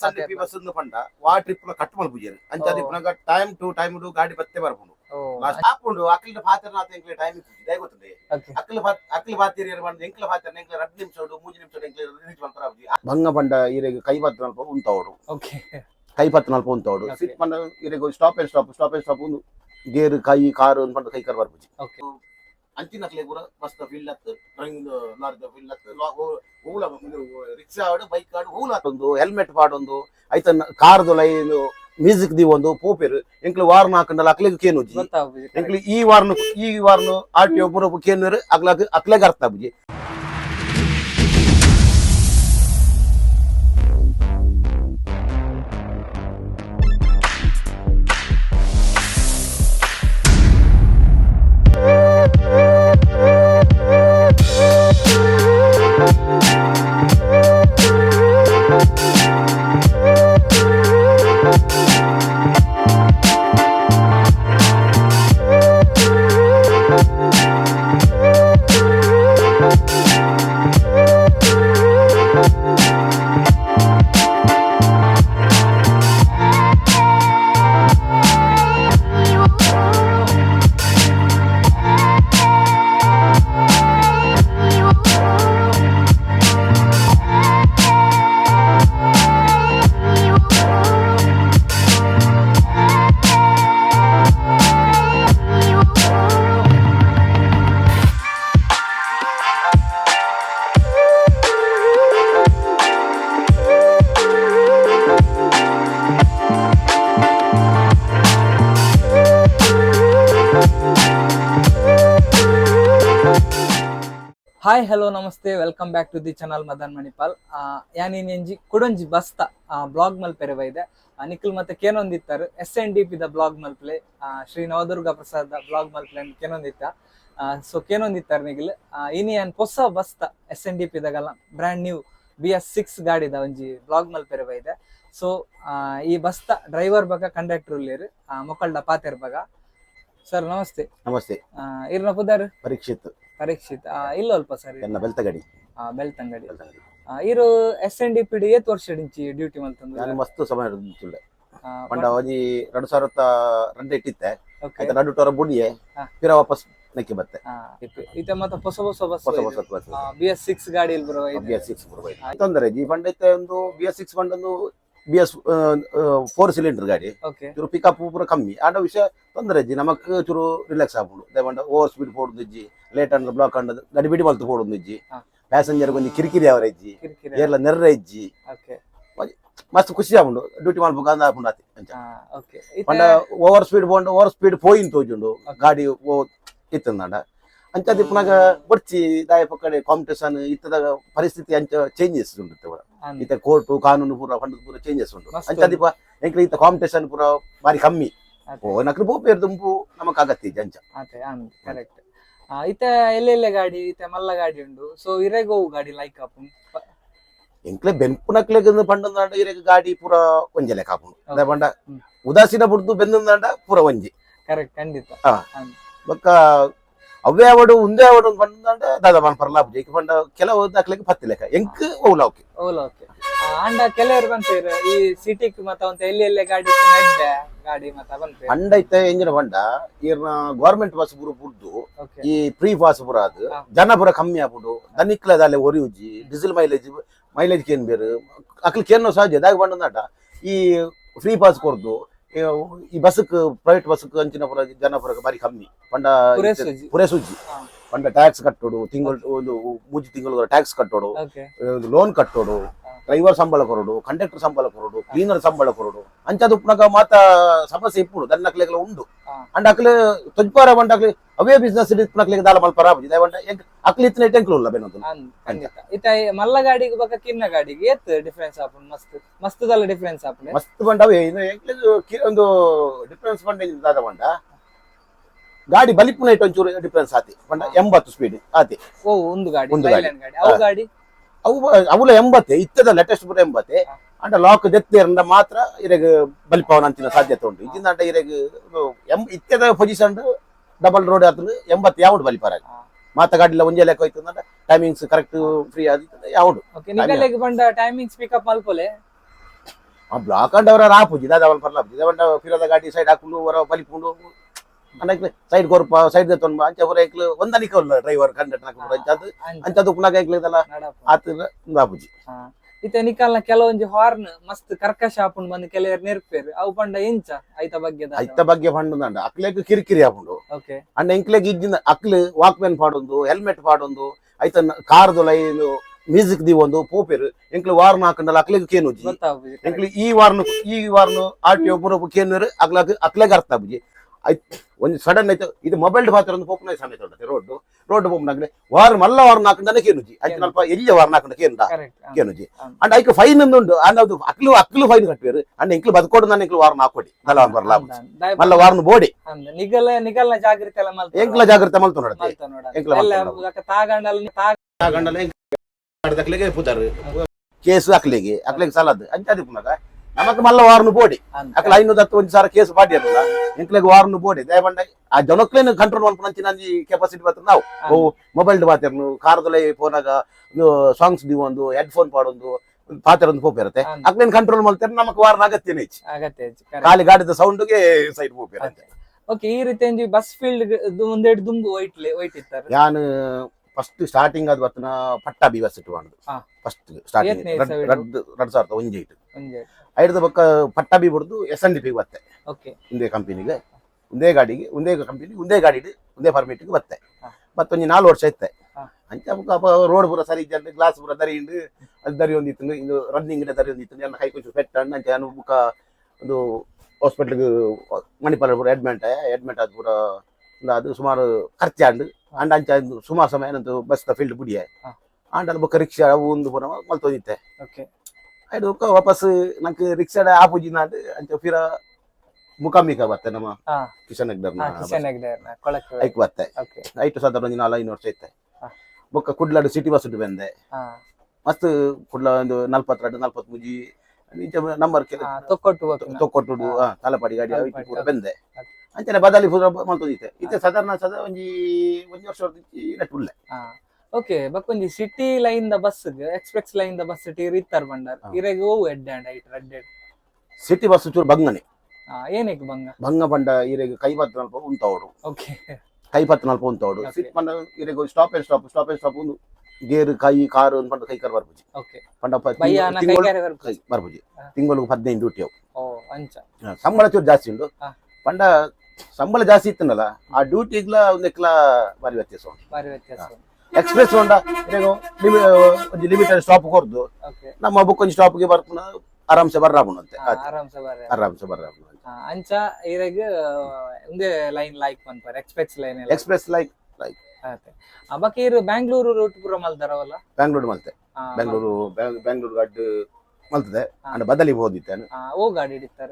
ಸಂದೀಪಿ bus ಪಂಡ ವಾ trip cut ಮಲ್ಪುಜೇರು ಅಂಚಾದಿ ಪುನಗ ಟೈಮ್ ಟು ಟೈಮ್ ಡು ಗಾಡಿ ಬತ್ತೆ ಬರ್ಪುಂಡು ಆಪುಂಡು ಅಕ್ಲಿನ ಪಾತ್ರ ನಾತ ಎಂಕ್ಲೆ ಟೈಮ್ ಇತ್ತು ದೈ ಗೊತ್ತದೆ ಅಕ್ಲಿ ಪಾತಿರಿ ಬಂದು ಎಂಕ್ಲ ಪಾತ್ರ ಎಂಕ್ಲೆ 2 ನಿಮಿಷ 3 ನಿಮಿಷ ಎಂಕ್ಲೆ ರೀಚ್ ಮಾಡ್ತಾರ ಭಂಗ ಪಂಡ ಇರೆಗೆ ಕೈ ಪಾತ್ರ ನಲ್ಪ ಉಂತವಡು ಕೈ ಪಾತ್ರ ನಲ್ಪ ಉಂತವಡು ಸಿಟ್ ಪಂಡ ಇರೆಗೆ ಸ್ಟಾಪ್ ಅಂಡ್ ಸ್ಟಾಪ್ ಒಂದು ಗೇರ್ ಕೈ ಕಾರು ಪಂಡ ಕೈ ಕಾರ್ ಬರ್ಪುಜಿ ಅಂಚಿನಕ್ಲೆ ಕೂಡ ಬಸ್ ಫೀಲ್ಡ್ ಹತ್ತು ಟ್ರೈನ್ ಲಾರಿ ಫೀಲ್ಡ್ ಹತ್ತು ಹೂಲ ರಿಕ್ಷಾ ಆಡು ಬೈಕ್ ಆಡು ಹೂಲ ಒಂದು ಹೆಲ್ಮೆಟ್ ಪಾಡೊಂದು ಐತನ್ ಕಾರ್ದು ಲೈನ್ ಮ್ಯೂಸಿಕ್ ದಿ ಒಂದು ಪೋಪೆರು ಎಂಕ್ಲು ವಾರ್ನ ಹಾಕೊಂಡಲ್ಲ ಅಕ್ಲೆಗ್ ಕೇನುಜಿ ಎಂಕ್ಲು ಈ ವಾರ್ನು ಆರ್ಟಿಒ ಪೂರ ಕೇನುರು ಅಕ್ಲೆಗ್ ಅರ್ಥ ಬುಜಿ ಹಾಯ್ ಹಲೋ ನಮಸ್ತೆ welcome back to the channel Madan Manipal ಯಾನಿ ಕುಡೊಂಜಿ ಬಸ್ತ ಬ್ಲಾಗ್ ಮಲ್ಪೆರೆ ಬೈದೆ ನಿಖಿಲ್ ಮತ್ತೆ ಕೇನೊಂದಿತ್ತಾರೆ SNDP ದ ಬ್ಲಾಗ್ ಮಲ್ಪಲೆ ಶ್ರೀ ನವದುರ್ಗ ಪ್ರಸಾದ್ ಬ್ಲಾಗ್ ಮಲ್ಪಲೆ ಕೇನೊಂದಿತ್ತ ಸೊ ಕೇನೊಂದಿತ್ತಾರೆ ನಿಖಿಲ್ ಇನಿ ಏನ್ ಹೊಸ ಬಸ್ತ SNDP ದಾಗಲ್ಲ ಬ್ರ್ಯಾಂಡ್ ನ್ಯೂ BS6 ಗಾಡಿದ ಒಂಜಿ ಬ್ಲಾಗ್ ಮಲ್ಪೆರೆ ಬೈದೆ ಸೊ ಈ ಬಸ್ತ ಡ್ರೈವರ್ ಬಗ ಕಂಡಕ್ಟರ್ ಉಳ್ಳೇರು ಮೊಕಲ್ಡ ಪಾತೆರ್ ಬಗ ಸರ್ ನಮಸ್ತೆ ನಮಸ್ತೆ ಇರ್ನ ಪುದಾರ್ ಪರೀಕ್ಷಿತ್ ಇಲ್ಲ ಅಲ್ಪ ಸರ್ ಬೆಳ್ತಂಗಡಿ ಇರು SNDP ಏತ್ ವರ್ಷ ಡ್ಯೂಟಿ ಮಲ್ತಂದು ನಾನು ಮಸ್ತ್ ಸಮಯ ಹಿಡಿದುಳ್ಳೆ ಪಂಡ ಒಂಜಿ 2002 ಇಟ್ಟಿತ್ತೆ ನಡು ಟೋರ ಬುಡಿಯೆ ಪಿರ ವಾಪಸ್ ನೆಕ್ಕಿ ಬತ್ತೆ ಇತ ಮತ್ತ ಹೊಸ ಬಸ್ BS6 ಗಾಡಿ ಇಲ್ ಬರೋ BS6 ಬರೋ ತೊಂದರೆ ಜಿ ಫಂಡ್ ಐತೆ ಒಂದು BS6 ಫಂಡ್ ಒಂದು BS4 ಸಿಲಿಂಡರ್ ಗಾಡಿ ಚೂರು ಪಿಕಪ್ ಪೂರ ಕಮ್ಮಿ ಆಡ ವಿಷಯ ತೊಂದರೆ ಇಜ್ಜಿ ನಮಕ್ ಚೂರು ರಿಲ್ಯಾಕ್ಸ್ ಆಗ್ಬೋದು ದಯಮಾಡ ಓವರ್ ಸ್ಪೀಡ್ ಪೋಡುದು ಇಜ್ಜಿ ಲೇಟ್ ಅಂಡ್ ಬ್ಲಾಕ್ ಅಂಡ್ ಗಡಿ ಬಿಡಿ ಮಲ್ತು ಪೋಡುದು ಇಜ್ಜಿ ಪ್ಯಾಸೆಂಜರ್ ಕೊಂಚ ಕಿರಿಕಿರಿ ಅವರ ಇಜ್ಜಿ ಏರ್ಲ ನೆರ್ರ ಇಜ್ಜಿ ಮಸ್ತ್ ಖುಷಿ ಆಗ್ಬಿಡು ಡ್ಯೂಟಿ ಮಾಡ್ಬೇಕು ಅಂದ ಹಾಕೊಂಡು ಆತಿ ಪಂಡ ಓವರ್ ಸ್ಪೀಡ್ ಪೋಯಿನ್ ತೋಜುಂಡು ಗಾಡಿ ಇತ್ತಂದ ಅಂಚದಿ ಪುನಗ ಬಡ್ಚಿ ದಾಯ ಪಕ್ಕಡೆ ಕಾಂಪಿಟೇಷನ್ ಇತ್ತದ ಪರಿಸ್ಥಿತಿ ಅಂಚ ಚೇಂಜಸ್ ಉಂಟು ಈತ ಕೋರ್ಟು ಕಾನೂನು ಪೂರ ಫಂಡ್ ಪೂರ ಚೇಂಜಸ್ ಉಂಟು ಅಂಚದಿ ಎಂಕ್ಲೆ ಈತ ಕಾಂಪಿಟೇಷನ್ ಪೂರ ಬಾರಿ ಕಮ್ಮಿ ನಕ್ಲು ಬೋಪೇರ್ ದುಂಪು ನಮಕ್ ಅಗತ್ಯ ಅಂಚ ಕರೆಕ್ಟ್ ಈತ ಎಲ್ಲೆಲ್ಲೆ ಗಾಡಿ ಈತ ಮಲ್ಲ ಗಾಡಿ ಉಂಡು ಸೊ ಇರೆಗೋ ಗಾಡಿ ಲೈಕ್ ಆಪುನ್ ಎಂಕ್ಲೆ ಬೆನ್ಪುನಕ್ಲೆಗ್ ಪಂಡ ಇರೆಗ ಗಾಡಿ ಪೂರ ಒಂಜಲೆ ಕಾಪುಂಡು ಅದೇ ಪಂಡ ಉದಾಸೀನ ಬುಡ್ದು ಬೆಂದಂಡ ಪೂರ ಒಂಜಿ ಕರೆಕ್ಟ್ ಖಂಡಿತ ಬೊಕ್ಕ ಅವೇ ಅವಡು ಉಂದೇ ಅವಡು ಪಂಡ ದಾದ ಮನ ಪರ್ಲಾಪುಜಿ ಈಗ ಪಂಡ ಕೆಲವು ದಾಖಲೆಗೆ ಪತ್ತಿ ಲೆಕ್ಕ ಎಂಕ್ ಓಲಾ ಓಕೆ ಅಂಡ ಕೆಲವರು ಬಂತೀರ ಈ ಸಿಟಿಕ್ ಮತ್ತ ಅಂತ ಎಲ್ಲೆಲ್ಲೆ ಗಾಡಿ ಮತ್ತ ಬಂತೀರ ಅಂಡ ಐತೆ ಎಂಜಿನ ಪಂಡ ಈರ್ನ ಗವರ್ನಮೆಂಟ್ ಬಸ್ ಪೂರ ಬುಡ್ದು ಈ ಫ್ರೀ ಪಾಸ್ ಪೂರ ಅದು ಜನ ಪೂರ ಕಮ್ಮಿ ಆಗ್ಬಿಡು ದನಿಕ್ಲ ದಾಲೆ ಒರಿಯುಜಿ ಡೀಸೆಲ್ ಮೈಲೇಜ್ ಕೇನ್ ಬೇರು ಅಕ್ಲಿ ಕೇನೋ ಸಹಜ ದಾಗ ಪಂಡ ಈ ಫ್ರೀ ಪಾಸ್ ಕೊರ್ದು ಈ ಬಸ್ಕ್ ಪ್ರೈವೇಟ್ ಬಸ್ಕ್ ಅಂಚಿನ ಪುರ ಜನ ಪುರ ಬಾರಿ ಕಮ್ಮಿ ಪಂಡ ಪುರೇಸುಜ್ಜಿ ಪಂಡ ಟ್ಯಾಕ್ಸ್ ಕಟ್ಟೋಡು ತಿಂಗಳು ಒಂದು 3 ತಿಂಗಳು ಟ್ಯಾಕ್ಸ್ ಕಟ್ಟೋಡು ಲೋನ್ ಕಟ್ಟೋಡು ಡ್ರೈವರ್ ಸಂಬಳ ಕೊರೋಡು ಕಂಡಕ್ಟರ್ ಸಂಬಳ ಕೊರೋಡು ಕ್ಲೀನರ್ ಸಂಬಳ ಕೊರೋಡು ಅಂಚದು ಪುನಗ ಮಾತ ಸಮಸ್ಯೆ ಇಪ್ಪುಡು ದನ್ನಕ್ಲೆಗ್ಲ ಉಂಡು ಅಂಡ್ ಅಕ್ಲೆ ತೊಜ್ಪಾರ ಬಂಡ ಅಕ್ಲೆ ಅವೇ ಬಿಸ್ನೆಸ್ ಪುನಕ್ಲೆಗ್ ದಾಲ ಮಲ್ಪರ ಆಪುಜಿ ದಯವಂಡ ಅಕ್ಲೆ ಇತ್ತಿನ ಟೆಂಕ್ಲು ಉಲ್ಲ ಬೆನ್ನದು ಇತ ಮಲ್ಲ ಗಾಡಿಗೆ ಬಕ ಕಿನ್ನ ಗಾಡಿಗೆ ಏತ್ ಡಿಫರೆನ್ಸ್ ಆಪುಂಡು ಮಸ್ತ್ ದಲ್ಲ ಡಿಫರೆನ್ಸ್ ಆಪುಂಡು ಮಸ್ತ್ ಬಂಡ ಅವೇ ಎಂಕ್ಲೆ ಒಂದು ಡಿಫರೆನ್ಸ್ ಬಂಡ ದಾದ ಬಂಡ ಗಾಡಿ ಬಲಿಪುನ ಇಟ್ಟು ಒಂಚೂರು ಡಿಫರೆನ್ಸ್ ಆತಿ ಬಂಡ 80 ಸ್ಪೀಡ್ ಆತಿ ಒಂದು ಗಾಡಿ ಅವುಲ 80 ಇತ್ತದ ಲೇಟೆಸ್ಟ್ ಪುರ 80 ಅಂಡ ಲಾಕ್ ದೆತ್ತೇರಂಡ ಮಾತ್ರ ಇರೆಗ್ ಬಲಿಪವನ ಅಂಚಿನ ಸಾಧ್ಯತೆ ಉಂಟು ಇಜಿಂದ ಇರೆಗ್ ಇತ್ತದ ಪೊಸಿಷನ್ ಡಬಲ್ ರೋಡ್ ಆತಂದು 80 ಯಾವುದು ಬಲಿಪಾರ ಮಾತ ಗಾಡಿಲ ಒಂಜೆ ಲೆಕ್ಕ ಹೋಯ್ತಂದ ಟೈಮಿಂಗ್ಸ್ ಕರೆಕ್ಟ್ ಫ್ರೀ ಆದಿತ್ತಂದ ಯಾವುದು ಓಕೆ ನಿಗಲೆಗ್ ಬಂಡ ಟೈಮಿಂಗ್ಸ್ ಪಿಕಪ್ ಮಲ್ಪೊಲೆ ಆ ಬ್ಲಾಕ್ ಅಂಡ್ ಅವರ ಆಪುಜಿ ದಾದವನ್ ಪರ್ಲಾಪುಜಿ ದಾವಂಡ ಫಿರದ ಗಾಡಿ ಸೈಡ್ ಹಾಕೊಂಡು ಹೊರ ಬಲಿಪುಂಡು ಅನ್ನಕ್ಕೆ ಸೈಡ್ ಗೊರ್ಪ ಸೈಡ್ ದತ್ತೊಂದು ಅಂಚೆ ಹೊರ ಐಕ್ಲು ಒಂದನಿಕ ಡ್ರೈವರ್ ಕಂಡಕ್ಟರ್ ಹಾಕೊಂಡು ಅಂಚದು ಅಂಚದು ಪುನಃ ಐಕ್ಲಿದಲ್ಲ ಆತ ಆಪುಜಿ ಇತ್ತೆ ನಿಕಲ್ನ ಕೆಲವೊಂಜಿ ಹಾರ್ನ್ ಮಸ್ತ್ ಕರ್ಕಶ ಆಪುಂಡು ಬಂದು ಕೆಲವರು ನೆರ್ಪೇರು ಅವು ಪಂಡ ಎಂಚ ಐತ ಬಗ್ಗೆ ಪಂಡು ಅಂಡ ಅಕ್ಲೆಗ್ ಕಿರಿಕಿರಿ ಆಪುಂಡು ಓಕೆ ಅಂಡ ಎಂಕ್ಲೆಗ್ ಇಜ್ಜಿನ ಅಕ್ಲು ವಾಕ್ಮೆನ್ ಪಾಡೊಂದು ಹೆಲ್ಮೆಟ್ ಪಾಡೊಂದು ಐತ ಕಾರ್ದು ಲೈನ್ ಮ್ಯೂಸಿಕ್ ದಿವೊಂದು ಪೋಪೆರು ಎಂಕ್ಲು ವಾರ್ನ ಹಾಕೊಂಡಲ್ಲ ಅಕ್ಲೆಗ್ ಕೇನುಜಿ ಎಂಕ್ಲು ಈ ವಾರ್ನು ಆರ್ಟಿಒ ಪೂರ ಕೇನುರು ಅಕ್ಲೆಗ್ ಅರ್ಥ ಆಪುಜಿ ಐತ್ ಒಂದು ಸಡನ್ ಐತೆ ಇದು ಮೊಬೈಲ್ ಪಾತ್ರ ಒಂದು ಪೋಪನ ಸಮೇತ ಉಂಟತೆ ರೋಡ್ ಪೋಪನಾಗ್ಲೆ ವಾರ ಮಲ್ಲ ವಾರ್ನ ಹಾಕೊಂಡನೆ ಕೇನುಜಿ ಐತೆ ನಲ್ಪ ಎಲ್ಲಿ ವಾರ್ನ ಹಾಕೊಂಡ ಕೇನುಜಿ ಅಂಡ್ ಐಕ್ ಫೈನ್ ಉಂಡು ಅನ್ನೋದು ಅಕ್ಲು ಫೈನ್ ಕಟ್ಬೇರು ಅಂಡ್ ಎಂಕ್ಲು ಬದುಕೋಡು ನಾನು ಎಂಕ್ಲು ವಾರ್ನ ಹಾಕೊಡಿ ದಲವನ್ ಬರ್ಲಾ ಮಲ್ಲ ವಾರ್ನ ಬೋಡಿ ನಿಗಲ ಜಾಗೃತಿ ಎಂಕ್ಲ ಜಾಗ್ರತೆ ಮಲ್ತು ನೋಡತ್ತೆ ತಾಗಂಡಲ ಅಕ್ಲೆಗೆ ಪುತಾರು ಕೇಸು ಅಕ್ಲೆಗೆ ಸಾಲದ್ದು ಅಂಚಾದಿ ಪುನಗ ನಮಕ್ ಮಲ್ಲ ವಾರ್ನು ಬೋಡಿ ಅಕ್ಲ 510 ಒಂದು ಸಾರ ಕೇಸು ಪಾಡಿ ಅಲ್ಲ ಎಂಕ್ಲೆಗ್ ವಾರ್ನು ಬೋಡಿ ದಯಬಂಡ ಆ ಜನಕ್ಲೇನು ಕಂಟ್ರೋಲ್ ಮಾಡ್ಕೊಂಡು ನಂಜಿ ಕೆಪಾಸಿಟಿ ಬರ್ತದೆ ನಾವು ಮೊಬೈಲ್ ಪಾತಿರ್ನು ಕಾರ್ದಲೈ ಫೋನಾಗ ಸಾಂಗ್ಸ್ ದಿವೊಂದು ಹೆಡ್ಫೋನ್ ಪಾಡೊಂದು ಪಾತ್ರ ಒಂದು ಪೋಪ್ ಇರುತ್ತೆ ಅಕ್ಲೇನು ಕಂಟ್ರೋಲ್ ಮಾಡ್ತಾರೆ ನಮಕ್ ವಾರ್ನ ಅಗತ್ಯನೇ ಖಾಲಿ ಗಾಡಿದ ಸೌಂಡ್ಗೆ ಸೈಡ್ ಪೋಪ್ ಇರುತ್ತೆ ಓಕೆ ಈ ರೀತಿ ಬಸ್ ಫೀಲ್ಡ್ ಒಂದೆರಡು ದುಂಬು ವೈಟ್ ಇತ್ತಾರೆ ಯಾನು ಫಸ್ಟ್ ಸ್ಟಾರ್ಟಿಂಗ್ ಅದು ಬತ್ತನ ಪಟ್ಟಾಬಿ ಬಸ್ ಇಟ್ಟು ಮಾಡುದು ಫಸ್ಟ್ ಸ್ಟಾರ್ಟಿಂಗ್ 2001 ಐದು ಬೊಕ್ಕ ಪಟ್ಟಾಬಿ ಬಿಡ್ದು SNDP ಬತ್ತೆ ಒಂದೇ ಕಂಪನಿಗೆ ಒಂದೇ ಗಾಡಿಗೆ ಒಂದೇ ಕಂಪನಿ ಒಂದೇ ಗಾಡಿ ಒಂದೇ ಪರ್ಮಿಟ್ಗೆ ಬತ್ತೆ ಮತ್ತೊಂದು 4 ವರ್ಷ ಇತ್ತೆ ಅಂಚ ರೋಡ್ ಪೂರ ಸರಿ ಇದ್ದ ಗ್ಲಾಸ್ ಪೂರ ದರಿ ಇಂಡು ಅದು ದರಿ ಒಂದಿತ್ತು ಇದು ರನ್ನಿಂಗ್ ದರಿ ಒಂದಿತ್ತು ನನ್ನ ಕೈ ಕೊಂಚ ಪೆಟ್ಟಣ್ಣ ಅಂಚ ನಾನು ಬುಕ್ಕ ಒಂದು ಹಾಸ್ಪಿಟ್ಲಿಗೆ ಮಣಿಪಾಲ ಪೂರ ಅಡ್ಮಿಟ್ ಆದ ಪೂರ ಅದು ಸುಮಾರು ಖರ್ಚಾಂಡು ಅಂಡ್ ಅಂಚ ಸುಮಾರು ಸಮಯ ಏನಂತ ಬಸ್ ಫೀಲ್ಡ್ ಬುಡಿಯ ಆಂಡಲ್ ಬೊಕ್ಕ ರಿಕ್ಷಾ ಒಂದು ಪೂರ ಮಲ್ತೋದಿತ್ತೆ ಐದು ಬೊಕ್ಕ ವಾಪಸ್ ನಂಗೆ ರಿಕ್ಷಾಡ ಆಪುಜಿ ನಾಡು ಅಂಚ ಫಿರ ಮುಖಾಮಿಕ ಬತ್ತೆ ನಮ್ಮ ಕಿಶನ್ ಐಕ್ ಬತ್ತೆ ಐಟು ಸಾಧಾರಣ ಒಂದು 4-5 ವರ್ಷ ಇತ್ತೆ ಬೊಕ್ಕ ಕುಡ್ಲಾಡು ಸಿಟಿ ಬಸ್ ಬಂದೆ ಮಸ್ತ್ ಕುಡ್ಲ ಒಂದು 42-43 ನಂಬರ್ ತೊಕ್ಕೊಟ್ಟು ತಲಪಾಡಿ ಗಾಡಿ ಪೂರ ಬಂದೆ ಅಂಚನೆ ಬದಲಿ ಪೂರ ಮಲ್ತೋದಿತ್ತೆ ಇತ್ತೆ ಸಾಧಾರಣ ಒಂದು ವರ್ಷ ಉಳ್ಳೆ ಓಕೆ ಬಕ್ಕೊಂಜಿ ಸಿಟಿ ಲೈನ್ ದ ಬಸ್ ಎಕ್ಸ್ಪ್ರೆಸ್ ಲೈನ್ ದ ಬಸ್ ಇರ್ತಾರ ಬಂಡಾರ ಇರೆಗ್ ಓ ಎಡ್ ಸಿಟಿ ಬಸ್ ಚೂರು ಬಂಗನೆ ಏನಕ್ಕೆ ಬಂಗ ಬಂಡ ಇರೆಗ್ ಕೈ 14 ಉಂತವಡು ಓಕೆ ಕೈ 14 ಉಂತವಡು ಸಿಟಿ ಬಂಡ ಇರೆಗ್ ಸ್ಟಾಪ್ ಒಂದು ಗೇರ್ ಕೈ ಕಾರು ಅಂತ ಬಂಡ ಕೈ ಕಾರ್ ಬರ್ಬುಜಿ ಓಕೆ ಬಂಡ ಬರ್ಬುಜಿ ತಿಂಗಳಿಗೆ 15 ಡ್ಯೂಟಿ ಅವು ಅಂಚ ಸಂಬಳ ಚೂರು ಜಾಸ್ತಿ ಉಂಟು ಬಂಡ ಸಂಬಳ ಜಾಸ್ತಿ ಇತ್ತನಲ್ಲ ಆ ಡ್ಯೂಟಿಗ್ಲ ಒಂದೆಕ್ಲ ಬಾರಿ ವ್ಯತ್ಯಾಸ ಎಕ್ಸ್ಪ್ರೆಸ್ ಹೊಂಡ ಒಂದು ಲಿಮಿಟೆಡ್ ಸ್ಟಾಪ್ ಕೊರ್ದು ನಮ್ಮ ಬುಕ್ ಒಂದು ಸ್ಟಾಪ್ಗೆ ಬರ್ಪುನ ಆರಾಮ್ಸೆ ಬರ್ರಾಬುಣಂತೆ ಆರಾಮ್ಸೆ ಬರ್ರಾಬುಣ ಅಂಚ ಇರೆಗ್ ಒಂದೇ ಲೈನ್ ಲೈಕ್ ಪನ್ಪರ್ ಎಕ್ಸ್ಪ್ರೆಸ್ ಲೈಕ್ ಬಕೀರ್ ಬ್ಯಾಂಗ್ಳೂರು ರೂಟ್ ಪೂರ ಮಲ್ತಾರವಲ್ಲ ಬ್ಯಾಂಗ್ಳೂರು ಮಲ್ತೆ ಬ್ಯಾಂಗ್ಳೂರು ಗಡ್ಡು ಮಲ್ತದೆ ಅಂಡ್ ಬದಲಿ ಹೋದಿತ್ತೆ ಓ ಗಾಡಿ ಹಿಡಿತಾರ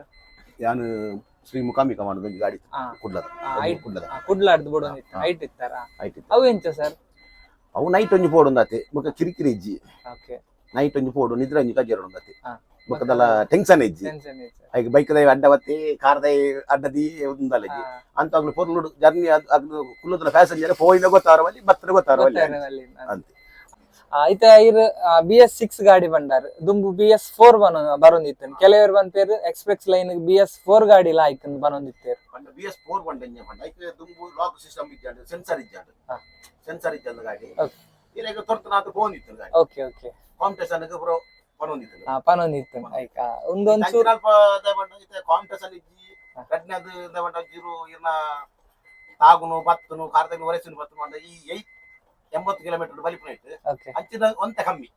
ಯಾನು ಶ್ರೀ ಮುಖಾಮಿಕ ಮಾಡೋದು ಗಾಡಿ ಕುಡ್ಲಾಡ್ದು ಬಿಡೋ ಹೈಟ್ ಇತ್ತಾರ ಅವು ಎಂಚ ಸರ್ ಅವು ನೈಟ್ ಒಂಜಿ ಪೋಡು ಒಂದಾತಿ ಬೊಕ್ಕ ಕಿರಿಕಿರಿ ಇಜ್ಜಿ ನೈಟ್ ಒಂಜಿ ಪೋಡು ನಿದ್ರೆ ಒಂಜಿ ಕಜೇರು ಒಂದಾತಿ ಬೊಕ್ಕದಲ್ಲ ಟೆನ್ಷನ್ ಇಜ್ಜಿ ಈಗ ಬೈಕ್ ದೈ ಅಡ್ಡ ಬತ್ತಿ ಕಾರ್ ದೈ ಅಡ್ಡದಿ ಒಂದಲ್ಲ ಇಜ್ಜಿ ಅಂತಾಗ್ಲು ಪೊರ್ಲುಡು ಜರ್ನಿ ಅದು ಕುಲ್ಲುದ್ರ ಪ್ಯಾಸೆಂಜರ್ ಪೋಯಿನ ಗೊತ್ತಾರ ಬಲ್ಲಿ ಬತ್ತರ ಗೊತ್ತಾರ ಬಲ್ಲಿ ಅಂತ ಐತೆ ಐರ್ BS6 ಗಾಡಿ ಬಂಡಾರ್ ದುಂಬು BS4 ಬರೊಂದಿತ್ತು ಕೆಲವರು ಬಂತೇರು ಎಕ್ಸ್ಪ್ರೆಸ್ ಲೈನ್ BS4 ಗಾಡಿ ಲಾಯ್ಕ್ ಬರೊಂದಿತ್ತೇರು BS4 ಬಂಡೆಂಜ ಬಂಡ ಐಕೆ ದುಂಬು ಲಾಕ್ ಸಿಸ್ಟಮ್ ಇಜ್ಜಾಂಡು ಸೆನ್ಸರ್ ಇಜ್ಜಾಂಡು ಗಾಡಿ ಇರೆಗ ತೊರ್ತನಾತ ಫೋನ್ ಇತ್ತು ಗಾಡಿ ಓಕೆ ಕಾಂಪಿಟೇಷನ್ ಗೆ ಬ್ರೋ ಪನೊಂದಿತ್ತು ಐಕ ಒಂದೊಂದು ಚೂರು ಅಲ್ಪ ದಬಂಡ ಇತ್ತೆ ಕಾಂಪಿಟೇಷನ್ ಇಜ್ಜಿ ಕಡ್ನದು ದಬಂಡ ಜಿರು ಇರ್ನ ತಾಗುನು ಬತ್ತನು ಕಾರ್ದನು ವರೆಸಿನ ಬತ್ತನು ಅಂದ ಈ 80 ಕಿಲೋಮೀಟರ್ ಬಲಿಪುನ ಇತ್ತು ಅಂಚಿನ ಒಂತೆ ಕಮ್ಮಿ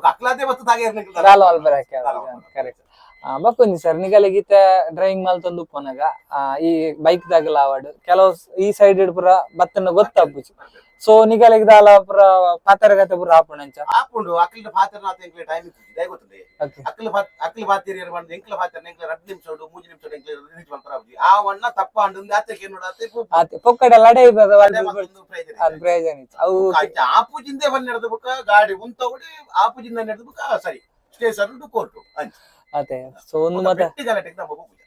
ಅಕ್ಲಾದೆ ಬತ್ತು ತಾಗೆ ಕರೆಕ್ಟ್ ಬಕ್ಕೊಂಜಿ ಸರ್ ನಿಗಲಿಗೀತ ಡ್ರೈವಿಂಗ್ ಮಲ್ತೊಂದು ಉಪ್ಪನಾಗ ಈ ಬೈಕ್ ದಾಗಲ ಆವಾಡು ಕೆಲವು ಈ ಸೈಡ್ ಪುರ ಬತ್ತನ ಗೊತ್ತಾಪುಜಿ ಸೊ ನಿಗಲಿಗದಾಲ ಪುರ ಪಾತರಗತೆ ಪುರ ಆಪುಂಡು ಅಕ್ಲಿನ ಪಾತರನಾತ ಎಂಕ್ಲೆ ಟೈಮ್ ಇತ್ತು ಗೊತ್ತದೆ ಅಕ್ಲಿ ಪಾತಿರಿ ಬಂದು ಎಂಕ್ಲ ಪಾತರ ಎಂಕ್ಲೆ 2 ನಿಮಿಷ 3 ನಿಮಿಷ ಎಂಕ್ಲೆ ರೀಚ್ ಮಾಡ್ತಾರಾಪುಜಿ ಆ ವಣ್ಣ ತಪ್ಪ ಅಂದು ಆತಕ್ಕೆ ನೋಡತ್ತೆ ಪೊಕ್ಕಡೆ ಲಡೆ ಪ್ರಯೋಜನ ಅವು ಆಪುಜಿಂದೆ ಬಂದು ನಡೆದ ಬುಕ್ಕ ಗಾಡಿ ಉಂತೋಡಿ ಆಪುಜಿಂದ ನಡೆದ ಬುಕ್ಕ ಸರಿ ಸ್ಟೇಷನ್ ಕೋರ್ಟು ಅದೇ ಸೊ ಒಂದು ಮತ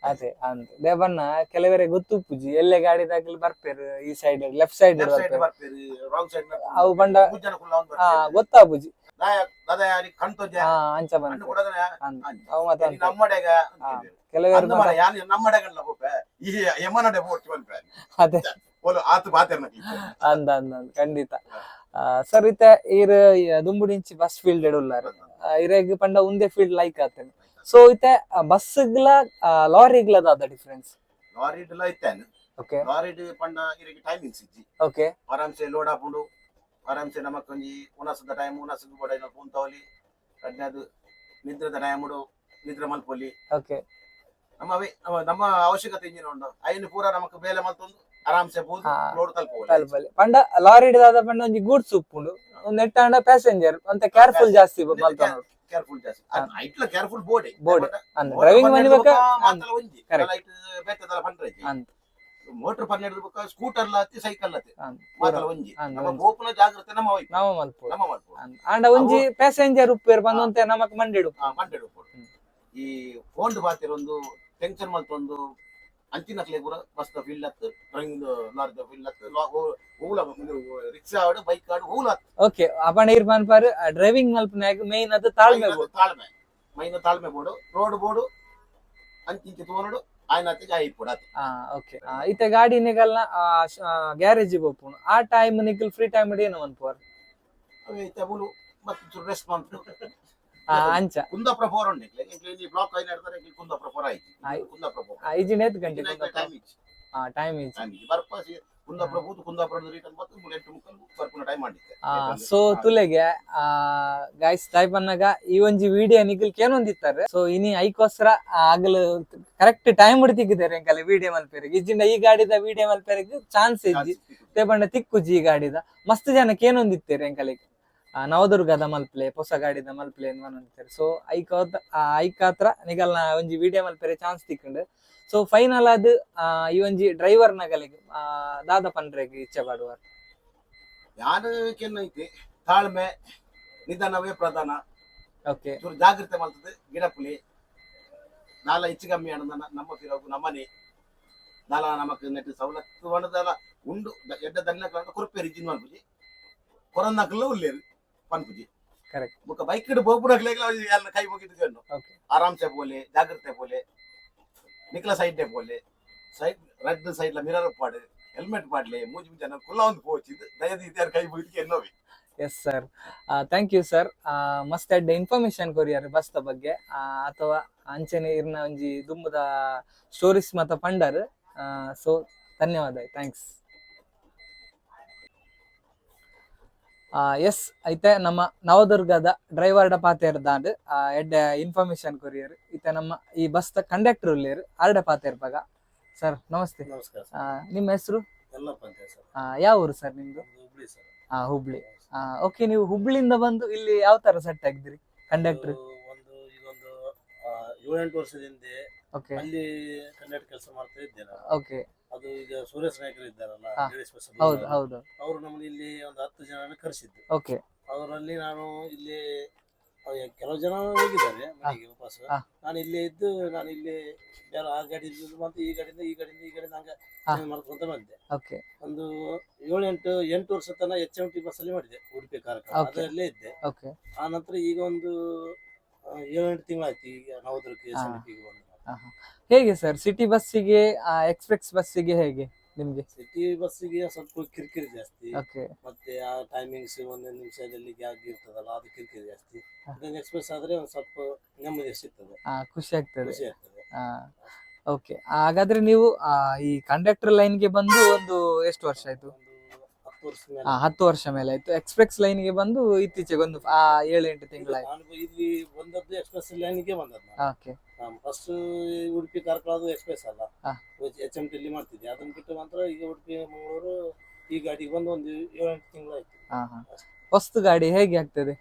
ಅದೇ ಅಂತ ದೇವಣ್ಣ ಕೆಲವರೇ ಗೊತ್ತುಪ್ಪುಜಿ ಎಲ್ಲೇ ಗಾಡಿದಾಗಲಿ ಬರ್ಪೇರು ಈ ಸೈಡ್ ಲೆಫ್ಟ್ ಸೈಡ್ ಅವು ಬಂಡ ಗೊತ್ತಾಪುಜಿ ದಾದ ಯಾರಿಗೆ ಕಣ್ತೋಜ ಅಂಚ ಕಣ್ಣು ಬಂತು ಕೊಡೋದನ್ನ ಅವು ಮತ್ತೆ ಅಂತ. ನಮ್ಮಡೆಗ ಕೆಲವೇರು ಮರ ಯಾನು ನಮ್ಮಡೆಗಲ್ಲ ಹೋಪೆ ಈ ಯಮನಡೆ ಹೋಗ್ತಿ ಬಂದ್ಪೆ ಅದೇ ಓಲು ಆತು ಬಾತೆರ್ನ ಅಂದ ಅಂದ ಅಂದ ಖಂಡಿತ ಸರ್ ಇತ್ತೆ ಈರ್ ದುಂಬುಡಿಂಚಿ ಬಸ್ ಫೀಲ್ಡ್ ಎಡುಲ್ಲಾರು ಇರೆಗ್ ಪಂಡ ಉಂದೆ ಫೀಲ್ಡ್ ಲೈಕ್ ಆತೇನೆ ಸೊ ಇತ್ತೆ ಬಸ್ಗ್ಲ ಲಾರಿಗ್ಲ ದಾದ ಡಿಫರೆನ್ಸ್ ಲಾರಿಡ್ಲ ಇತ್ತೇನು ಓಕೆ ಲಾರಿಡ್ ಪಂಡ ಇರಿಗೆ ಟೈಮಿಂಗ್ಸ್ ಇಜ್ಜಿ ಓಕೆ ಆರಾಮ್ಸೆ ಲೋಡ್ ಹಾಕೊಂಡು ಆರಾಮ್ಸೆ ನಮಕೊಂಜಿ ಉನಸದ ಟೈಮ್ ಉನಸದ ಬೋಡ ಕೂಂತವಲಿ ಅದ್ನದು ನಿದ್ರದ ಟೈಮ್ ನಿದ್ರೆ ಮಲ್ಪೊಲಿ ಓಕೆ ನಮ್ಮ ಅವಶ್ಯಕತೆ ಇಂಜಿನ ಉಂಡು ಐನು ಪೂರ ನಮಕ್ ಬೇಲೆ ಮಲ್ತೊಂದು ಆರಾಮ್ಸೆ ಬೋದು ಲೋಡ್ ತಲುಪಬಹುದು ತಲುಪಲಿ ಪಂಡ ಲಾರಿ ದಾದ ಪಂಡ ಒಂಜಿ ಗೂಡ್ಸ್ ಉಪ್ಪುಂಡು ನೆಟ್ಟಾಂಡ ಪ್ಯಾಸೆಂಜರ್ ಅಂತ ಕೇರ್ಫುಲ್ ಜಾಸ್ತಿ ಮಲ್ತೊಂಡು ಕೇರ್ಫುಲ್ ಜಾಸ್ತಿ ಐಟ್ಲ ಕೇರ್ಫುಲ್ ಬೋರ್ಡ್ ಅಂದ್ರೆ ಡ್ರೈವಿಂಗ್ ಮನಿಬೇಕ ಮಾತಲ ಒಂಜಿ Correct. ಲೈಟ್ ಬೇತದಲ ಪಂಡ್ರೆಜಿ ಅಂತ ಮೋಟರ್ 12 ಬುಕ್ಕ ಸ್ಕೂಟರ್ ಲತ್ತಿ ಸೈಕಲ್ ಲತ್ತಿ ಅಂತ. ಮಾತಲ ಒಂಜಿ ಅಂದ್ ನಮ್ಮ ಒಂಜಿ. ಗೋಪುನ ಜಾಗ್ರತೆ ನಮ್ಮ ಹೋಯ್ತು ನಾವು ಮಲ್ಪು ನಮ್ಮ ಮಾಡ್ಬೋದು ಆಂಡ ಒಂಜಿ ಪ್ಯಾಸೆಂಜರ್ ಉಪ್ಪೇರ್ ಬಂದಂತೆ ನಮಕ್ ಮಂಡಿಡು ಮಂಡೆಡು ಈ ಫೋನ್ ಬಾತಿರೊಂದು ಟೆನ್ಷನ್ ಮಲ್ತೊಂದು ಅಂಚಿನಕ್ಲೆ ಪೂರ ಬಸ್ ಫೀಲ್ಡ್ ಹತ್ತು ಡ್ರೈವಿಂಗ್ ಲಾರಿ ಫೀಲ್ಡ್ ಹತ್ತು ಹೂಲ ರಿಕ್ಷಾ ಆಡು ಬೈಕ್ ಆಡು ಹೂಲ ಓಕೆ ಅಪಣ ಇರ್ ಮನ್ಪಾರ್ ಡ್ರೈವಿಂಗ್ ಮಲ್ಪನಾಗ ಮೇನ್ ಅದು ತಾಳ್ಮೆ ಬೋಡು. ತಾಳ್ಮೆ ಮೈನ ತಾಳ್ಮೆ ಬೋಡು ರೋಡ್ ಬೋಡು ಅಂಚಿಂಚಿ ತೋನಡು ಆಯ್ನತ್ತಿಗೆ ಆಯ್ ಪುಡ ಓಕೆ ಇತ್ತೆ ಗಾಡಿ ನಿಗಲ್ನ ಗ್ಯಾರೇಜ್ ಬೋಪುನು ಆ ಟೈಮ್ ನಿಗಲ್ ಫ್ರೀ ಟೈಮ್ ಏನು ಮನ್ಪುವರ್ ಅವೇ ತಬುಲು ಮತ್ತೆ ರೆಸ್ಟ್ ಮಾಡ್ತು ಅಂಚ ಕುಂದಾಪುರ ಫೋರ್ ಉಂಡು ಈ ಬ್ಲಾಕ್ ಐನ ಇರ್ತಾರೆ ಕುಂದಾಪುರ ಫೋರ್ ಆಯ್ತು ಕುಂದಾಪುರ ಫೋರ್ ಐಜಿನ ಎತ್ತು ಗಂಟೆ ಟೈಮ್ ಇಚ್ಚಿ ಟೈಮ್ ಈಜ್ ಬರ್ಪಾಸಿ ಕುಂದಾಪುರ ಬೂತು ಕುಂದಾಪುರ ರಿಟರ್ನ್ ಬತ್ತು 8 ಮುಕ್ಕಲು ಬರ್ಪುನ ಟೈಮ್ ಮಾಡಿದ್ದೆ ಸೊ ತುಲೆಗೆ ಗೈಸ್ ಟೈಪನ್ನಾಗ ಈ ಒಂಜಿ ವಿಡಿಯೋ ನಿಗಲ್ ಕೇನೊಂದಿತ್ತಾರೆ ಸೊ ಇನಿ ಐಕೋಸ್ಕರ ಆಗಲು ಕರೆಕ್ಟ್ ಟೈಮ್ ಹುಡ್ತಿಕ್ಕಿದ್ದಾರೆ ಎಂಕಲ್ಲ ವಿಡಿಯೋ ಮಲ್ಪೇರಿಗೆ ಇಜ್ಜಿಂದ ಈ ಗಾಡಿದ ವಿಡಿಯೋ ಮಲ್ಪೇರಿಗೆ ಚಾನ್ಸ್ ಇಜ್ಜಿ ತೇಪಂಡ ತಿಕ್ಕುಜಿ ಈ ಗಾಡಿದ ಮಸ್ತ್ ಜನ ಕೇನೊಂದಿತ್ತೇರಿ ಎಂಕಲಿಗೆ ನವದುರ್ಗದ ಮಲ್ಪಲೆ ಹೊಸ ಗಾಡಿದ ಮಲ್ಪಲೆ ಅಂತಾರೆ ಸೊ ಐಕಾತ್ರ ನಿಗಲ್ನ ಒಂಜಿ ವಿಡಿಯೋ ಮಲ್ಪೇರೆ ಚಾನ್ಸ್ ತಿಕ್ಕಂಡು ಸೊ ಫೈನಲ್ ಅದು ಈ ಒಂಜಿ ಡ್ರೈವರ್ ನಗಲಿಗೆ ದಾದ ಪಂಡ್ರೆಗೆ ಇಚ್ಛೆ ಪಡುವಾರ್ ಯಾರು ಕೆನ್ನೈತಿ ತಾಳ್ಮೆ ನಿಧಾನವೇ ಪ್ರಧಾನ ಓಕೆ ಚೂರು ಜಾಗ್ರತೆ ಮಾಡ್ತದೆ ಗಿಡಪುಲಿ ನಾಲ ಹೆಚ್ಚು ಕಮ್ಮಿ ಹಣ ನಮ್ಮ ಫಿರೋಗು ನಮ್ಮನೆ ನಾಲ ನಮಕ್ ನೆಟ್ಟು ಸವಲತ್ತು ಹಣದಲ್ಲ ಉಂಡು ಎಡ್ಡ ದಣ್ಣ ಕುರುಪೇರಿ ಇಜ್ಜಿನ ಮಲ್ಪುಜಿ ಕೊರನ್ನಕಲ್ಲ ಉಲ್ಲೇರು ಪನ್ಪುಜಿ ಕರೆಕ್ಟ್ ಮುಖ ಬೈಕ್ ಇಡು ಬೋಪುನಕ್ಲೆ ಎಲ್ಲ ಕೈ ಮುಗಿದು ಓಕೆ ಆರಾಮ್ಸೆ ಬೋಲೆ ಜಾಗ್ರತೆ ಬೋಲೆ ನಿಕ್ಲ ಸೈಡ್ ಬೋಲೆ ಸೈಡ್ ರೆಡ್ ಸೈಡ್ ಮಿರರ್ ಪಾಡು ಹೆಲ್ಮೆಟ್ ಪಾಡ್ಲೆ ಮೂಜಿ ಜನ ಕುಲ್ಲ ಒಂದು ಪೋಚಿದ್ದು ದಯದಿ ಇದ್ಯಾರು ಕೈ ಮುಗಿದಕ್ಕೆ ಎನ್ನೋವಿ yes sir thank you sir ಮಸ್ತ್ ಎಡ್ಡೆ ಇನ್ಫಾರ್ಮೇಶನ್ ಕೊರಿಯರ್ ಬಸ್ತ ಬಗ್ಗೆ ಅಥವಾ ಅಂಚೆನೆ ಇರ್ನ ಒಂಜಿ ದುಂಬುದ ಸ್ಟೋರೀಸ್ ಮತ್ತ ಪಂಡರ್ ಸೊ ಧನ್ಯವಾದ ಥ್ಯಾಂಕ್ಸ್ ಎಸ್ ಐತೆ ನಮ್ಮ ನವದುರ್ಗದ ಡ್ರೈವರ್ಡ ಪಾತೇರ್ ದಾಂಡ್ ಎಡ್ಡೆ ಇನ್ಫಾರ್ಮೇಶನ್ ಕೊರಿಯರ್ ಐತೆ ನಮ್ಮ ಈ ಬಸ್ತ ಕಂಡಕ್ಟರ್ ಉಳ್ಳೇರು ಆರ್ಡ ಪಾತೇರ್ ಪಗ ಸರ್ ನಮಸ್ತೆ ನಮಸ್ಕಾರ ನಿಮ್ಮ ಹೆಸರು ಎಲ್ಲಪ್ಪ ಅಂತ ಸರ್ ಯಾವ ಊರು ಸರ್ ನಿಮ್ದು ಹುಬ್ಳಿ ಸರ್ ಹುಬ್ಳಿ ಓಕೆ ನೀವು ಹುಬ್ಳಿಯಿಂದ ಬಂದು ಇಲ್ಲಿ ಯಾವ ತರ ಸೆಟ್ ಆಗಿದ್ರಿ ಕಂಡಕ್ಟರ್ ಈಗೊಂದು 7-8 ವರ್ಷದಿಂದ ಓಕೆ ಅಲ್ಲಿ ಕಂಡಕ್ಟರ್ ಕೆಲಸ ಮಾಡ್ತಾ ಇದ್ದೆ ನಾನು ಓಕೆ ಅದು ಈಗ ಸುರೇಶ್ ನಾಯ್ಕರು ಇದ್ದಾರಲ್ಲ ಲೇಡೀಸ್ ಬಸ್ ಹೌದು ಹೌದು ಅವರು ನಮ್ಮನ್ನ ಇಲ್ಲಿ ಒಂದು 10 ಜನನ ಕರೆಸಿದ್ದು ಓಕೆ ಅವರಲ್ಲಿ ನಾನು ಇಲ್ಲಿ ಕೆಲವು ಜನ ಹೋಗಿದ್ದಾರೆ ಮನೆಗೆ ವಾಪಸ್ ನಾನು ಇಲ್ಲೇ ಇದ್ದು ನಾನು ಇಲ್ಲಿ ಆ ಗಾಡಿ ಮತ್ತು ಈ ಗಾಡಿಯಿಂದ ಹಂಗೆ ಮಾಡ್ಕೊಂತ ಬಂದೆ ಓಕೆ ಒಂದು 7-8 ವರ್ಷ ತನಕ HMT ಬಸ್ ಅಲ್ಲಿ ಮಾಡಿದೆ ಉಡುಪಿ ಕಾರ್ಯಕ್ರಮ ಅದರಲ್ಲೇ ಇದ್ದೆ ಓಕೆ ಆ ನಂತರ ಈಗ ಒಂದು 7-8 ತಿಂಗಳಾಯ್ತು ಈಗ ನವದುರ್ಗಕ್ಕೆ ಸಮೀಪಿಗೆ ಬಂದು ಹೇಗೆ ಸರ್ ಸಿಟಿ ಬಸ್ಸಿಗೆ ಎಕ್ಸ್ಪ್ರೆಸ್ ಬಸ್ಸಿಗೆ ಹೇಗೆ ನಿಮ್ಗೆ ಸಿಟಿ ಬಸ್ಸಿಗೆ ಸ್ವಲ್ಪ ಕಿರಿಕಿರಿ ಜಾಸ್ತಿ ಓಕೆ ಮತ್ತೆ ಆ ಟೈಮಿಂಗ್ಸ್ ಒಂದೊಂದು ನಿಮಿಷದಲ್ಲಿ ಗ್ಯಾಪ್ ಇರ್ತದಲ್ಲ ಅದು ಕಿರಿಕಿರಿ ಜಾಸ್ತಿ ಇದನ್ನ ಎಕ್ಸ್ಪ್ರೆಸ್ ಆದ್ರೆ ಒಂದು ಸ್ವಲ್ಪ ನೆಮ್ಮದಿ ಸಿಗ್ತದೆ ಖುಷಿ ಆಗ್ತದೆ ಖುಷಿ ಆಗ್ತದೆ ಓಕೆ ಹಾಗಾದ್ರೆ ನೀವು ಈ ಕಂಡಕ್ಟರ್ ಲೈನ್ಗೆ ಬಂದು ಒಂದು ಎಷ್ಟು ವರ್ಷ ಆಯ್ತು? ಒಂದು 10 ವರ್ಷ ಮೇಲೆ 10 ವರ್ಷ ಮೇಲೆ ಆಯ್ತು. ಎಕ್ಸ್ಪ್ರೆಸ್ ಲೈನ್ಗೆ ಬಂದು ಇತ್ತೀಚೆಗೆ ಒಂದು 7-8 ತಿಂಗಳಾಯ್ತು. ನಾನು ಇಲ್ಲಿ ಬಂದದ್ದು ಎಕ್ಸ್ಪ್ರೆಸ್ ಲೈನ್ಗೆ ಬಂದದ್ದು. Okay. First Udupi Karkala express ಅಲ್ಲ, HMT ಅಲ್ಲಿ ಮಾಡ್ತಿದ್ದೆ. ಅದನ್ನ ಬಿಟ್ಟು ಮಾತ್ರ ಈಗ ಉಡುಪಿ ಮಂಗಳೂರು ಈ ಗಾಡಿಗೆ ಬಂದು ಒಂದು 7-8 ತಿಂಗಳಾಯ್ತು. ಹೊಸ್ತು ಗಾಡಿ ಹೇಗೆ ಆಗ್ತದೆ?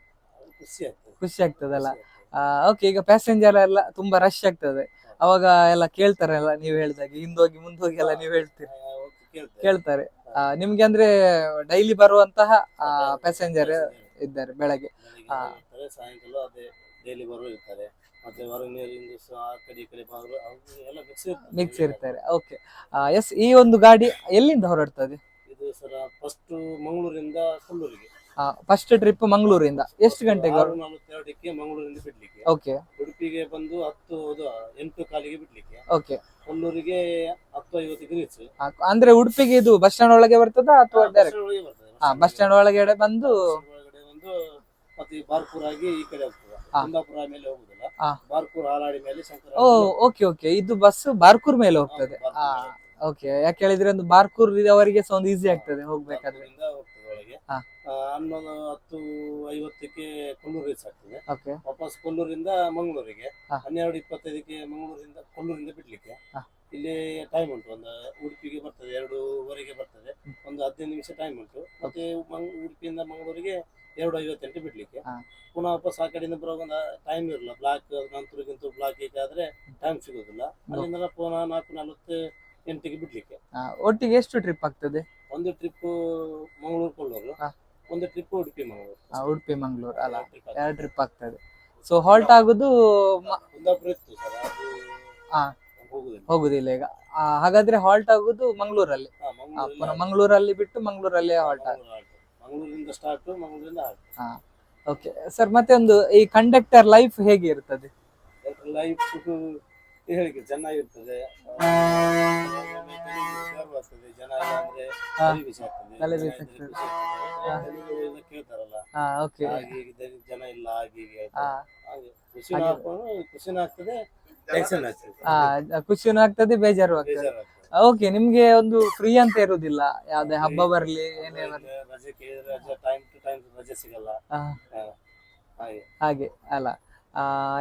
ಖುಷಿ ಆಗ್ತದೆ. ಖುಷಿ ಆಗ್ತದಲ್ಲ. ಓಕೆ, ಈಗ ಪ್ಯಾಸೆಂಜರ್ ಎಲ್ಲ ತುಂಬಾ ರಶ್ ಆಗ್ತದೆ, ಅವಾಗ ಎಲ್ಲ ಕೇಳ್ತಾರಲ್ಲ, ನೀವು ಹೇಳ್ದಾಗೆ ಹಿಂದೋಗಿ ಮುಂದೋಗಿ ಎಲ್ಲ ನೀವು ಹೇಳ್ತೀರಿ, ಕೇಳ್ತಾರೆ. ನಿಮ್ಗೆ ಅಂದ್ರೆ ಡೈಲಿ ಬರುವಂತಹ ಪ್ಯಾಸೆಂಜರ್ ಇದ್ದಾರೆ ಬೆಳಗ್ಗೆ, ಸಾಯಂಕಾಲ ಅದೇ ಡೈಲಿ ಬರುವ ಇರ್ತಾರೆ, ಮತ್ತೆ ಹೊರಗಿನ ಆ ಕಡೆ ಈ ಕಡೆ ಎಲ್ಲ ಮಿಕ್ಸ್ ಇರ್ತಾರೆ. Okay, yes. ಈ ಒಂದು ಗಾಡಿ ಎಲ್ಲಿಂದ ಹೊರಡ್ತದೆ? ಇದು ಸರ ಫಸ್ಟ್ ಮಂಗಳೂರಿಂದ ಕೊಲ್ಲೂರಿಗೆ. ಫಸ್ಟ್ ಟ್ರಿಪ್ ಮಂಗಳೂರಿಂದ ಎಷ್ಟು ಗಂಟೆಗೆ? 6:42ಕ್ಕೆ ಮಂಗಳೂರಿಂದ ಬಿಡ್ಲಿಕ್ಕೆ, ಓಕೆ ಉಡುಪಿಗೆ ಬಂದು 8:15ಗೆ ಬಿಡ್ಲಿಕ್ಕೆ, ಓಕೆ. ಕೊಲ್ಲೂರಿಗೆ 10:50ಗೆ ರೀಚ್. ಅಂದ್ರೆ ಉಡುಪಿಗೆ ಇದು ಬಸ್ ಸ್ಟ್ಯಾಂಡ್ ಒಳಗೆ ಬರ್ತದ ಅಥವಾ ಡೈರೆಕ್ಟ್? ಬಸ್ ಸ್ಟ್ಯಾಂಡ್ ಒಳಗಡೆ ಬಂದು ಒಳಗಡೆ ಬಂದು ಮತ್ತೆ ಬಾರ್ಪುರ ಆಗಿ ಈ ಕಡೆ ಹೋಗ್ತದೆ, ಕುಂದಾಪುರ ಮೇಲೆ ಹೋಗುದಿಲ್ಲ, ಬಾರ್ಪುರ ಹಾಲಾಡಿ ಮೇಲೆ ಶಂಕರ. Okay okay. ಇದು ಬಸ್ ಬಾರ್ಕೂರ್ ಮೇಲೆ ಹೋಗ್ತದೆ. ಓಕೆ. ಯಾಕೆ ಹೇಳಿದ್ರೆ ಒಂದು ಬಾರ್ಕೂರ್ ಅವರಿಗೆ ಸಹ ಒಂದು ಈಸಿ ಆಗ್ತದೆ ಹೋಗ್ಬೇಕಾದ್ರೆ. ಹೋಗ್ತದೆ ಒಳಗೆ. 10:50ಕ್ಕೆ ಕೊಲ್ಲೂರು ರೀಚ್ ಆಗ್ತದೆ. ಓಕೆ. ವಾಪಸ್ ಕೊಲ್ಲೂರಿಂದ ಮಂಗಳೂರಿಗೆ 12:25ಕ್ಕೆ ಕೊಲ್ಲೂರಿಂದ ಬಿಡ್ಲಿಕ್ಕೆ. ಇಲ್ಲಿ ಟೈಮ್ ಉಂಟು, ಒಂದು ಉಡುಪಿಗೆ ಬರ್ತದೆ 2:15ಗೆ ಬರ್ತದೆ, ಒಂದು 15 ನಿಮಿಷ ಟೈಮ್ ಉಂಟು. ಮತ್ತೆ ಉಡುಪಿಯಿಂದ ಮಂಗಳೂರಿಗೆ 2:58 ಬಿಡ್ಲಿಕ್ಕೆ. ಪುನಃ ವಾಪಸ್ ಆ ಕಡೆಯಿಂದ ಬರುವಾಗ ಒಂದು ಟೈಮ್ ಇರಲ್ಲ, ಬ್ಲಾಕ್ ನಂತರಕ್ಕಿಂತ ಬ್ಲಾಕ್ ಆದ್ರೆ ಟೈಮ್ ಸಿಗೋದಿಲ್ಲ. ಅಲ್ಲಿಂದ ಪುನಃ 4:48ಗೆ ಬಿಡ್ಲಿಕ್ಕೆ. ಒಟ್ಟಿಗೆ ಎಷ್ಟು ಟ್ರಿಪ್ ಆಗ್ತದೆ? ಒಂದು ಟ್ರಿಪ್ ಮಂಗಳೂರು ಕೊಲ್ಲೂರು, ಒಂದು ಟ್ರಿಪ್ ಉಡುಪಿ ಮಂಗಳೂರು. ಉಡುಪಿ ಮಂಗಳೂರು ಅಲ್ಲ, 2 ಟ್ರಿಪ್ ಆಗ್ತದೆ. ಸೊ ಹಾಲ್ಟ್ ಆಗುದು ಕುಂದಾಪುರ ಇತ್ತು ಸರ್, ಅದು ಹೋಗುದಿಲ್ಲ ಈಗ. ಹಾಗಾದ್ರೆ ಹಾಲ್ಟ್ ಆಗುದು ಮಂಗಳೂರಲ್ಲಿ. ಪುನಃ ಮಂಗಳೂರಲ್ಲಿ ಬಿಟ್ಟು ಮಂಗಳೂರಲ್ಲೇ ಹಾಲ್ಟ್ ಆಗುತ್ತೆ. ಮಂಗಳೂರಿಂದ ಸ್ಟಾರ್ಟ್, ಮಂಗಳೂರಿಂದ ಓಕೆ ಸರ್. ಮತ್ತೆ ಒಂದು ಈ ಕಂಡಕ್ಟರ್ ಲೈಫ್ ಹೇಗೆ ಇರ್ತದೆ? ಲೈಫ್ ಹೇಳಿಕೆ ಚೆನ್ನಾಗಿರ್ತದೆ, ಜನ ಅಂದ್ರೆ ತಲೆ ಬಿಸಿ ಆಗ್ತದೆ, ಕೇಳ್ತಾರಲ್ಲ ಜನ ಇಲ್ಲ ಹಾಗೆ ಖುಷಿನೂ ಆಗ್ತದೆ, ಟೆನ್ಷನ್ ಆಗ್ತದೆ. ಖುಷಿನೂ ಆಗ್ತದೆ, ಬೇಜಾರು ಆಗ್ತದೆ. ಓಕೆ. ನಿಮ್ಗೆ ಒಂದು ಫ್ರೀ ಅಂತ ಇರುದಿಲ್ಲ, ಯಾವ್ದೇ ಹಬ್ಬ ಬರ್ಲಿ ಏನೇ ಬರ್ಲಿ? ರಜೆ ಟೈಮ್ ಟು ಟೈಮ್ ರಜೆ ಸಿಗಲ್ಲ ಹಾಗೆ ಅಲ್ಲ.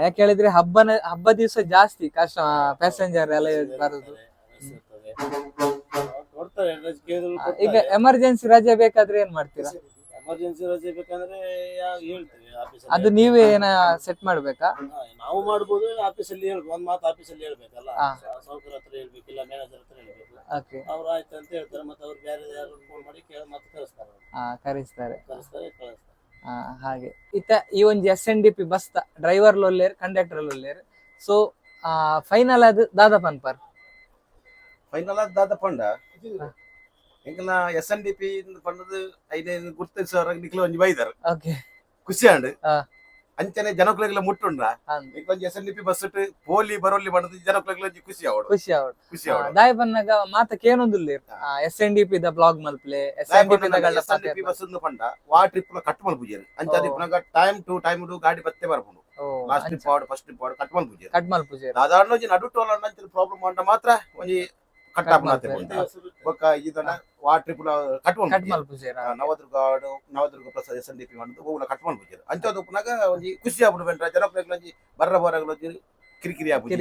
ಯಾಕೆ ಹೇಳಿದ್ರೆ ಹಬ್ಬ ದಿವಸ ಜಾಸ್ತಿ ಕಷ್ಟ, ಪ್ಯಾಸೆಂಜರ್ ಎಲ್ಲ ಬರುದು. ಈಗ ಎಮರ್ಜೆನ್ಸಿ ರಜೆ ಬೇಕಾದ್ರೆ ಏನ್ ಮಾಡ್ತೀರಾ? ಎಮರ್ಜೆನ್ಸಿ ರಜೆ ಬೇಕಂದ್ರೆ ಹೇಳ್ತೇವೆ ಆಫೀಸಲ್ಲಿ. ಅದು ನೀವೇ ಸೆಟ್ ಮಾಡ್ಬೇಕಾ? ನಾವು ಮಾಡ್ಬೋದು, ಆಫೀಸಲ್ಲಿ ಹೇಳ್ಬೇಕು. ಒಂದ್ ಮಾತು ಆಫೀಸಲ್ಲಿ ಹೇಳ್ಬೇಕಲ್ಲ, ಸೌಕರ್ಯ ಹತ್ರ ಹೇಳ್ಬೇಕಿಲ್ಲ, ಮ್ಯಾನೇಜರ್ ಹತ್ರ ಹೇಳ್ಬೇಕು. ಅವ್ರು ಆಯ್ತು ಅಂತ ಹೇಳ್ತಾರೆ, ಮತ್ತೆ ಅವ್ರು ಬೇರೆ ಯಾರು ಫೋನ್ ಮಾಡಿ ಮತ್ತೆ ಕಳಿಸ್ತಾರೆ. ಹಾಗೆ ಇತ್ತ ಈ ಒಂದು SNDP ಬಸ್ ಡ್ರೈವರ್ ಲೊಲ್ಲೇರ್, ಕಂಡಕ್ಟರ್ ಲೊಲ್ಲೇರ್. ಸೊ ಫೈನಲ್ ಅದು ದಾದಾ ಪನ್ಪರ್ ಫೈನಲ್ ಆದ ದಾದ ಪಂಡ ಎಂಕಲ್ನ SNDP ಪಂಡದು ಐದು ಗುರ್ತಿಸೋರ ನಿಕ್ಲ ಒಂಜಿ ಬೈದಾರ. ಓಕೆ. ಖುಷಿ ಆಂಡ್ ಅಂಚನೆ ಜನಕ್ಲೆಗ್ಲ ಮುಟ್ಟುಂಡ ಒಂಜಿ SNDP ಬಸ್ ಇಟ್ಟು ಪೋಲಿ ಬರೋಲಿ ಪಂಡದು ಜನಕ್ಲೆಗ್ಲ ಖುಷಿ ಆವಡು. ದಾಯ ಪನ್ನಗ ಮಾತ ಕೇನೊಂದುಲ್ಲೇರ್ SNDP ದ ಬ್ಲಾಗ್ ಮಲ್ಪ್ಲೆ, SNDP ಬಸ್ ಪಂಡ ವಾ ಟ್ರಿಪ್ ಕಟ್ ಮಲ್ಪುಜೇರು ಅಂಚದಿ ಪುನಗ ಟೈಮ್ ಟು ಟೈಮ್ ಗಾಡಿ ಬತ್ತೆ ಬರ್ಪುಂಡು. ಲಾಸ್ಟ್ ಟ್ರಿಪ್ ಆವಡ್ ಫಸ್ಟ್ ಟ್ರಿಪ್ ಆವಡ್ ಕಟ್ ಮಲ್ಪುಜೇರು. ಸಾಧಾರಣ ಒಂಜಿ ನಡು ಟೋಲ್ ಅಂಚನೆ ಪ್ರಾಬ್ಲಮ್ ಆಂಡ ಮಾತ್ರ ಒಂಜಿ ಕಟ್ಟಾಪನಾತೆ ಬೊಕ್ಕ ಇದನ್ನ ವಾ ಟ್ರಿಪ್ ಕಟ್ ಮಲ್ಪುಜೇರು. ನವದುರ್ಗ ಪ್ಲಸ್ SNDP ಮಾಡಿದ್ದು ಹೋಗ್ಲ ಕಟ್ ಮಲ್ಪುಜೇರು ಅಂಚದು ಪುನಗ ಒಂಜಿ ಖುಷಿ ಆಪುಡು ಬೆಂಡ್ರ ಜನಕ್ಲೆಗ್ಲ ಒಂಜಿ ಬರ್ರ ಕಿರಿಕಿರಿ ಆಪುಜಿ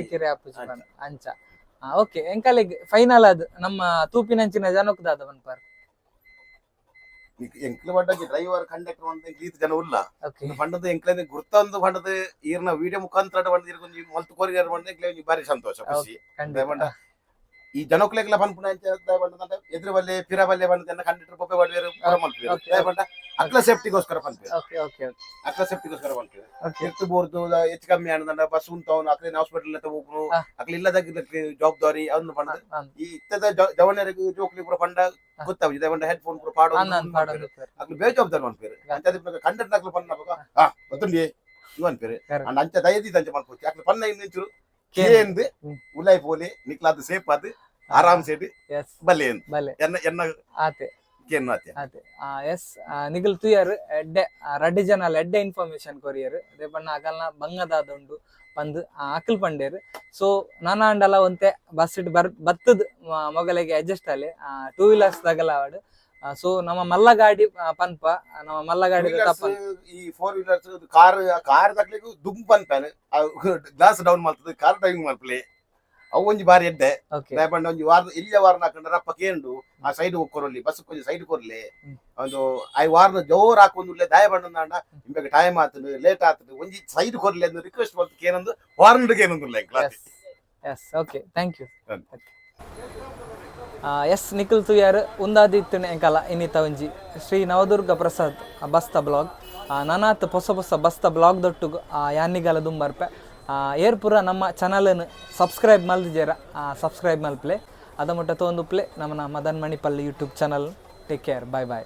ಅಂಚ. ಓಕೆ. ಎಂಕಲಿಗೆ ಫೈನಲ್ ಅದು ನಮ್ಮ ತೂಪಿನಂಚಿನ ಜನಕ್ಕದಾದ ಪನ್ಪಾರ್ ಎಂಕ್ಲ ಪಂಡ ಡ್ರೈವರ್ ಕಂಡಕ್ಟರ್ ಅಂತ ಗೀತ ಜನ ಉಲ್ಲ ಪಂಡದ ಎಂಕ್ಲ ಗುರ್ತಂದು ಪಂಡದ ಈರ್ನ ವಿಡಿಯೋ ಮುಖಾಂತರ ಪಂಡ ಇರ್ಕೊಂಜಿ ಮಲ್ತು ಕೋರಿಗಾರ ಪಂಡ ಎಂಕ್ಲ ಬಾರಿ ಸಂತೋಷ ಖುಷಿ ಪಂಡ ಈ ಜನಕ್ಲೆಗ್ಲ ಪನ್ಪುನ ಪಂಡ ಎದುರು ಬಲ್ಲೆ ಪಿರ ಬಲ್ಲೆ ಪಂಡ ಕಂಡಕ್ಟರ್ ಪೊಪ್ಪೆ ಬಲ್ಲೇರು ಪಂಡ ಅಕ್ಲ ಸೇಫ್ಟಿಗೋಸ್ಕರ ಪಂಪೆ ಅಕ್ಲ ಸೇಫ್ಟಿಗೋಸ್ಕರ ಪಂಪೆ ಎತ್ತು ಬೋರ್ದು ಹೆಚ್ಚು ಕಮ್ಮಿ ಆನದಂಡ ಬಸ್ ಉಂಟವನು ಅಕ್ಲೇನ ಹಾಸ್ಪಿಟಲ್ ಹೋಗ್ನು ಅಕ್ಲ ಇಲ್ಲದಾಗಿರ್ಲಿಕ್ಕೆ ಜವಾಬ್ದಾರಿ ಅದನ್ನು ಪಂಡ ಈ ಇತ್ತದ ಜವನರಿಗೆ ಜೋಕ್ಲಿ ಪೂರ ಪಂಡ ಗೊತ್ತಾವ ಪಂಡ ಹೆಡ್ ಫೋನ್ ಪೂರ ಪಾಡೋ ಅಕ್ಲ ಬೇಜವಾಬ್ದಾರಿ ಪಂಪೇರು ಅಂಚದ ಕಂಡಕ್ಟರ್ ಅಕ್ಲ ಪನ್ನ ಗೊತ್ತುಂಡಿ ಇವ್ ಅನ್ಪೇರು ಅಂಡ್ ಅಂಚ ದಯದಿ ಅಂಚ ಮಲ್ಪೋಚಿ ಅಕ್ಲ ಪನ್ನ ಇಂಚೂರು ಕೇಂದು ಉಲಾಯಿ ಪೋಲಿ ನಿಕ್ಲಾದ ಸೇಫ್ ಅದು ಆರಾಮ್ ಸೇಡಿ ಬಲ್ಲೆ ಎನ್ನ ಆತೆ ಕೇನು ಆತೆ. ಎಸ್ ನಿಗಲ್ ತುಯರ್ ಎಡ್ಡೆ ರಡ್ಡಿ ಜನಲ್ ಎಡ್ಡೆ ಇನ್ಫಾರ್ಮೇಶನ್ ಕೊರಿಯರ್ ಅದೇ ಬಣ್ಣ ಅಕಲ್ನ ಬಂಗದಾದ ಉಂಡು ಬಂದು ಅಕಲ್ ಪಂಡೇರು. ಸೊ ನಾನ ಅಂಡಲ ಒಂತೆ ಬಸ್ ಇಟ್ಟು ಬತ್ತದ ಮೊಗಲಿಗೆ ಅಡ್ಜಸ್ಟ್ ಅಲ್ಲಿ 2 ವೀಲರ್ಸ್ ತಗಲ ಆವಡು. ಸೊ ನಮ್ಮ ಮಲ್ಲ ಗಾಡಿ ಪನ್ಪ ನಮ್ಮ ಮಲ್ಲ ಗಾಡಿ ಈ 4 ವೀಲರ್ಸ್ ಕಾರ್ ತಕ್ಲಿಗೂ ದುಮ್ ಪನ್ಪೇನೆ ಗ್ಲಾಸ್ ಡೌನ್ ಮಾಡ್ತದೆ ಕಾರ್ ಡ್ರೈವಿಂಗ್ ಮಾಡ್ಪಲೆ ಅವು ಒಂಜಿ ಬಾರಿ ಎಡ್ಡೆ ದಯಪಂಡ ಒಂಜಿ ವಾರ ಇಲ್ಲಿಯ ವಾರ ಹಾಕೊಂಡ್ರೆ ರಪ್ಪ ಕೇಂಡು ಆ ಸೈಡ್ ಕೊರಲಿ ಬಸ್ ಕೊಂಚ ಸೈಡ್ ಕೊರ್ಲಿ ಒಂದು ಐ ವಾರದ ಜೋರ್ ಹಾಕೊಂದು ದಯ ಬಂಡ ನಿಮಗೆ ಟೈಮ್ ಆತನು ಲೇಟ್ ಆತನು ಒಂಜಿ ಸೈಡ್ ಕೊರ್ಲಿ ಅಂತ ರಿಕ್ವೆಸ್ಟ್ ಮಾಡ್ತು ಕೇನೊಂದು ವಾರಂಡ್ ಕೇನೊಂದು class. Yes okay thank you. Yes Nikhil ತುಯಾರ್ ಉಂದಾದಿತ್ತನೆ ಎಂಕಲ ಇನ್ನಿತ ಒಂಜಿ ಶ್ರೀ ನವದುರ್ಗ ಪ್ರಸಾದ್ ಬಸ್ತ ಬ್ಲಾಗ್ ನನಾತ್ ಹೊಸ ಬಸ್ತ ಬ್ಲಾಗ್ ದೊಟ್ಟು ಯಾನಿಗಲ ದುಂಬರ್ಪೆ ಏರ್ಪುರ ನಮ್ಮ ಚಾನಲನ್ನು ಸಬ್ಸ್ಕ್ರೈಬ್ ಮಲ್ದಿಜೇರ ಸಬ್ಸ್ಕ್ರೈಬ್ ಮಲ್ಪ್ಲೆ ಅದ ಮುಟ್ಟ ತೊಂದು ಪ್ಲೇ ನಮ್ಮ Madan Manipal YouTube channel. Take care. Bye ಬಾಯ್.